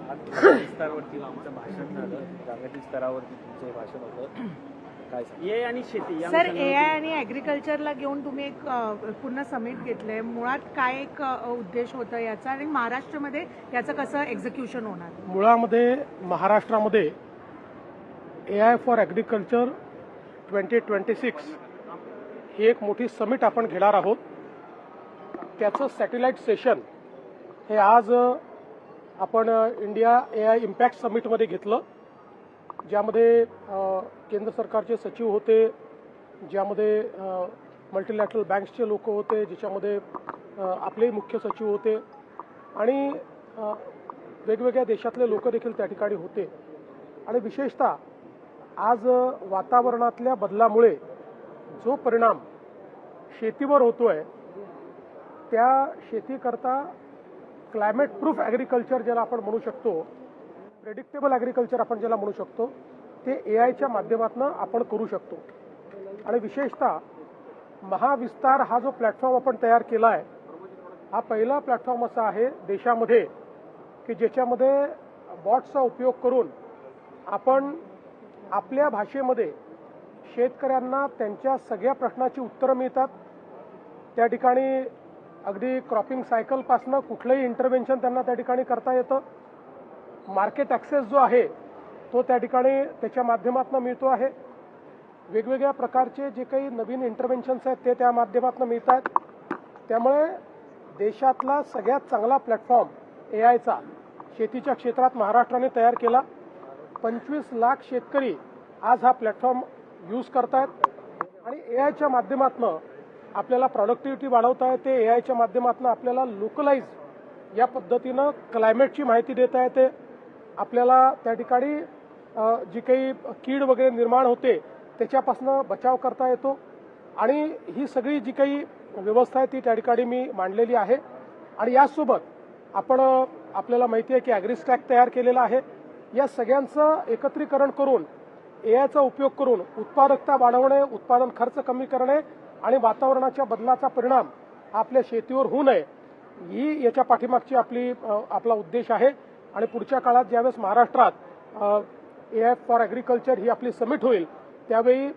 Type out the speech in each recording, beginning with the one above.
आज विस्तारावरती आमचं भाषण झालं, जागतिक स्तरावरती तुमचं हे भाषण होतं, काय ए आणि शेती या सर, विषयावर एआय आणि ॲग्रिकल्चरला घेऊन तुम्ही एक पूर्ण समिट घेतलंय. मुळात काय एक उद्देश होता याचा आणि महाराष्ट्रामध्ये याचं कसं एक्झिक्युशन होणार? मुळामध्ये महाराष्ट्रामध्ये AI फॉर ॲग्रिकल्चर 2026 ही एक मोठी समिट आपण घेणार आहोत. त्याचं सॅटेलाईट सेशन हे आज आपण इंडिया AI इम्पॅक्ट समिटमध्ये घेतलं, ज्यामध्ये केंद्र सरकारचे सचिव होते, ज्यामध्ये मल्टीलॅटरल बँक्सचे लोक होते, ज्याच्यामध्ये आपले मुख्य सचिव होते आणि वेगवेगळ्या देशातले लोक देखील त्या ठिकाणी होते. आणि विशेषतः आज वातावरणातल्या बदलामुळे जो परिणाम शेतीवर होतोय, त्या शेतीकरता क्लायमेट प्रूफ ॲग्रिकल्चर ज्याला आपण म्हणू शकतो, प्रेडिक्टेबल ॲग्रिकल्चर आपण ज्याला म्हणू शकतो, ते AIच्या माध्यमातून आपण करू शकतो. आणि विशेषतः महाविस्तार हा जो प्लॅटफॉर्म आपण तयार केला आहे, हा पहिला प्लॅटफॉर्म असा आहे देशामध्ये की ज्याच्यामध्ये बॉट्सचा उपयोग करून आपण आपल्या भाषेमध्ये शेतकऱ्यांना त्यांच्या सगळ्या प्रश्नाची उत्तरं मिळतात. त्या ठिकाणी अगदी क्रॉपिंग सायकलपासनं कुठलंही इंटरव्हेन्शन त्यांना त्या ठिकाणी करता येतं. मार्केट ॲक्सेस जो आहे तो त्या ठिकाणी त्याच्या माध्यमातून मिळतो आहे. वेगवेगळ्या प्रकारचे जे काही नवीन इंटरव्हेन्शन्स आहेत ते त्या माध्यमातून मिळतात. त्यामुळे देशातला सगळ्यात चांगला प्लॅटफॉर्म AIचा शेतीच्या क्षेत्रात महाराष्ट्राने तयार केला. 25 लाख शेतकरी आज हा प्लॅटफॉर्म यूज करतायत आणि AIच्या माध्यमातून आपल्याला प्रॉडक्टिव्हिटी वाढवता येते. AIच्या माध्यमातून आपल्याला लोकलाइज या पद्धतीनं क्लायमेटची माहिती देता येते. आपल्याला त्या ठिकाणी जी काही कीड वगैरे निर्माण होते त्याच्यापासून बचाव करता येतो. आणि ही सगळी जी काही व्यवस्था आहे ती त्या ठिकाणी मी मांडलेली आहे. आणि यासोबत आपण आपल्याला माहिती आहे की ॲग्रिस्टॅक तयार केलेला आहे. या सगळ्यांचं एकत्रीकरण करून AIचा उपयोग करून उत्पादकता वाढवणे, उत्पादन खर्च कमी करणे आणि वातावरणाच्या बदलाचा परिणाम आपल्या शेतीवर होऊ नये, ही याच्या पाठीमागची आपला उद्देश आहे. आणि पुढच्या काळात ज्यावेळेस महाराष्ट्रात AI फॉर ॲग्रिकल्चर ही आपली समिट होईल, त्यावेळी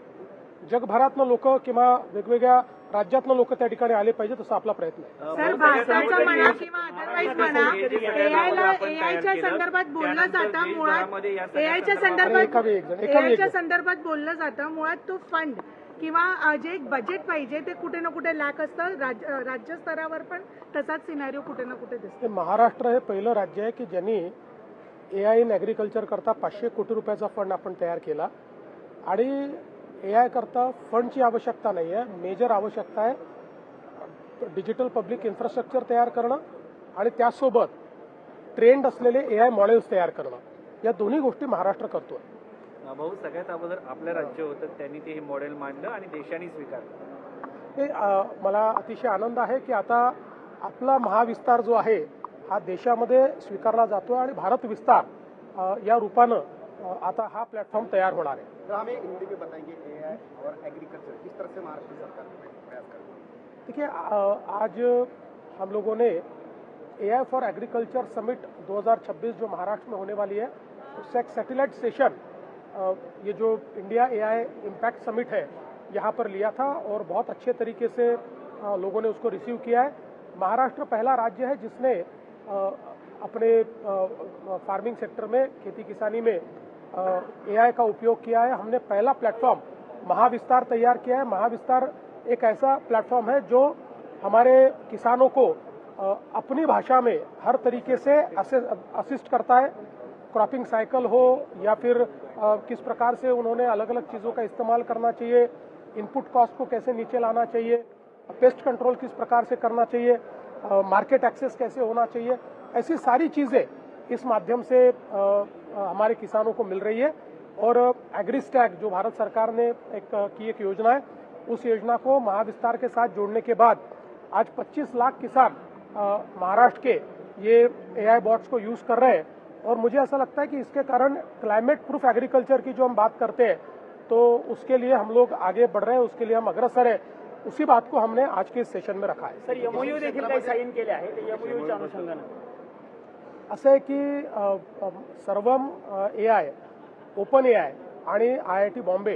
जगभरातनं लोक किंवा वेगवेगळ्या राज्यातनं लोक त्या ठिकाणी आले पाहिजेत, असा आपला प्रयत्न आहे. सर, भारताचा म्हणा किंवा अदरवाईज म्हणा, AIच्या संदर्भात बोललं जातं. मुळात AIच्या संदर्भात बोललं जातं. मुळात तो फंड किंवा जे एक बजेट पाहिजे ते कुठे ना कुठे लॅक असतं. राज्य स्तरावर पण तसाच सिनारिओ कुठे ना कुठे दिसतो. महाराष्ट्र हे पहिलं राज्य आहे की ज्यांनी AI इन ॲग्रिकल्चर करता 500 कोटी रुपयाचा फंड आपण तयार केला. आणि AI करता फंडची आवश्यकता नाही आहे, मेजर आवश्यकता आहे डिजिटल पब्लिक इन्फ्रास्ट्रक्चर तयार करणं आणि त्यासोबत ट्रेंड असलेले AI मॉडेल्स तयार करणं. या दोन्ही गोष्टी महाराष्ट्र करतोय. भाऊ, सगळ्यात अगोदर आपलं राज्य होतं, त्यांनी ते हे मॉडेल मांडलं आणि देशाने स्वीकारलं. हे मला अतिशय आनंद आहे की आता आपला महाविस्तार जो आहे हा देशामध्ये स्वीकारला जातोय आणि भारत विस्तार या रूपानं आता हा प्लॅटफॉर्म तयार होणार आहे. तो हमें हिंदी में बताएंगे AI और एग्रीकल्चर किस तरह से महाराष्ट्र सरकार प्रयास कर रही है? देखिए, आज हम लोगों ने AI फॉर एग्रीकल्चर समिट 2026 जो महाराष्ट्र में होने वाली है, उससे एक सैटेलाइट सेशन ये जो इंडिया AI इम्पैक्ट समिट है यहाँ पर लिया था और बहुत अच्छे तरीके से लोगों ने उसको रिसीव किया है. महाराष्ट्र पहला राज्य है जिसने अपने फार्मिंग सेक्टर में, खेती किसानी में AI का उपयोग किया है. हमने पहला प्लेटफॉर्म महाविस्तार तैयार किया है. महाविस्तार एक ऐसा प्लेटफॉर्म है जो हमारे किसानों को अपनी भाषा में हर तरीके से असिस्ट करता है. क्रॉपिंग साइकिल हो या फिर किस प्रकार से उन्होंने अलग अलग चीज़ों का इस्तेमाल करना चाहिए, इनपुट कॉस्ट को कैसे नीचे लाना चाहिए, पेस्ट कंट्रोल किस प्रकार से करना चाहिए, मार्केट एक्सेस कैसे होना चाहिए, ऐसी सारी चीज़ें इस माध्यम से हमारे किसानों को मिल रही है. और एग्रीस्टैक जो भारत सरकार ने एक योजना है, उस योजना को महाविस्तार के साथ जोड़ने के बाद आज 25 लाख किसान महाराष्ट्र के ये AI बॉट्स को यूज़ कर रहे हैं. और मुझे ऐसा लगता है कि इसके कारण क्लाइमेट प्रूफ एग्रीकल्चर की जो हम बात करते हैं तो उसके लिए हम लोग आगे बढ़ रहे हैं, उसके लिए हम अग्रसर है. उसी बात को हमने आज के इस सेशन में रखा है. सर, MOU देखील काही साईन केले आहे, ते MOUच्या अनुषंगाने असं आहे की सर्वम AI, ओपन AI आणि IIT बॉम्बे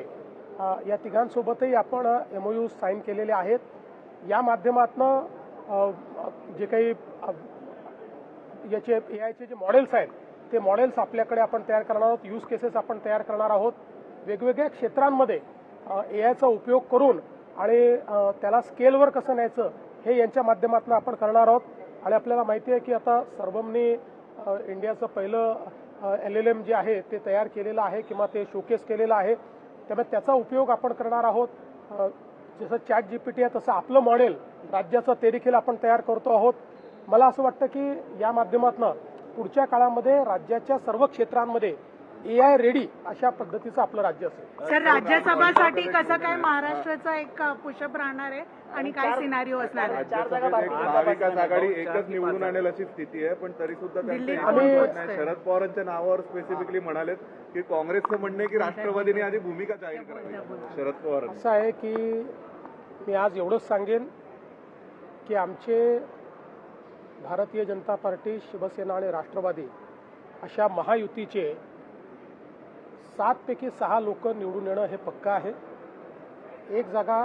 या तिघांसोबतही आपण MOU साईन केलेले आहेत. या माध्यमातनं जे काही याचे AIचे जे मॉडेल्स आहेत ते मॉडेल्स आपल्याकडे आपण तयार करणार आहोत. यूज केसेस आपण तयार करणार आहोत. वेगवेगळ्या क्षेत्रांमध्ये AIचा उपयोग करून आणि त्याला स्केलवर कसं न्यायचं हे यांच्या माध्यमातून आपण करणार आहोत. आणि आपल्याला माहिती आहे की आता सर्वमनी इंडियाचं पहिलं LLM जे आहे ते तयार केलेलं आहे किंवा ते शोकेस केलेलं आहे. त्यामुळे त्याचा उपयोग आपण करणार आहोत. जसं ChatGPT आहे तसं आपलं मॉडेल राज्याचं ते देखील आपण तयार करतो आहोत. मला असं वाटतं की या माध्यमातून पुढच्या काळामध्ये राज्याच्या सर्व क्षेत्रांमध्ये AI रेडी अशा पद्धतीचं आपलं राज्य असेल. सर, राज्यसभासाठी कसं काय महाराष्ट्राचा एक पुशअप राहणार आहे आणि काय सिनारिओ असणार आहे? महाविकास आघाडी एकच निवडून आणेल अशी स्थिती आहे, पण तरी सुद्धा दिल्लीत त्यांचे पोहोचतंय. नाही, शरद पवारांच्या नावावर स्पेसिफिकली म्हणालेत की काँग्रेसचं म्हणणं आहे की राष्ट्रवादीने आधी भूमिका जाहीर करावी. शरद पवार असं आहे की मी आज एवढंच सांगेन की आमचे भारतीय जनता पार्टी, शिवसेना आणि राष्ट्रवादी अशा महायुतीचे 7 पैकी 6 लोक निवडून येणं हे पक्का आहे. एक जागा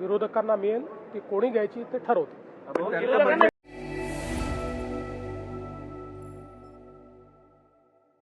विरोधकांना मिळेल, ती कोणी घ्यायची ते ठरवतील. त्यांचं म्हणणं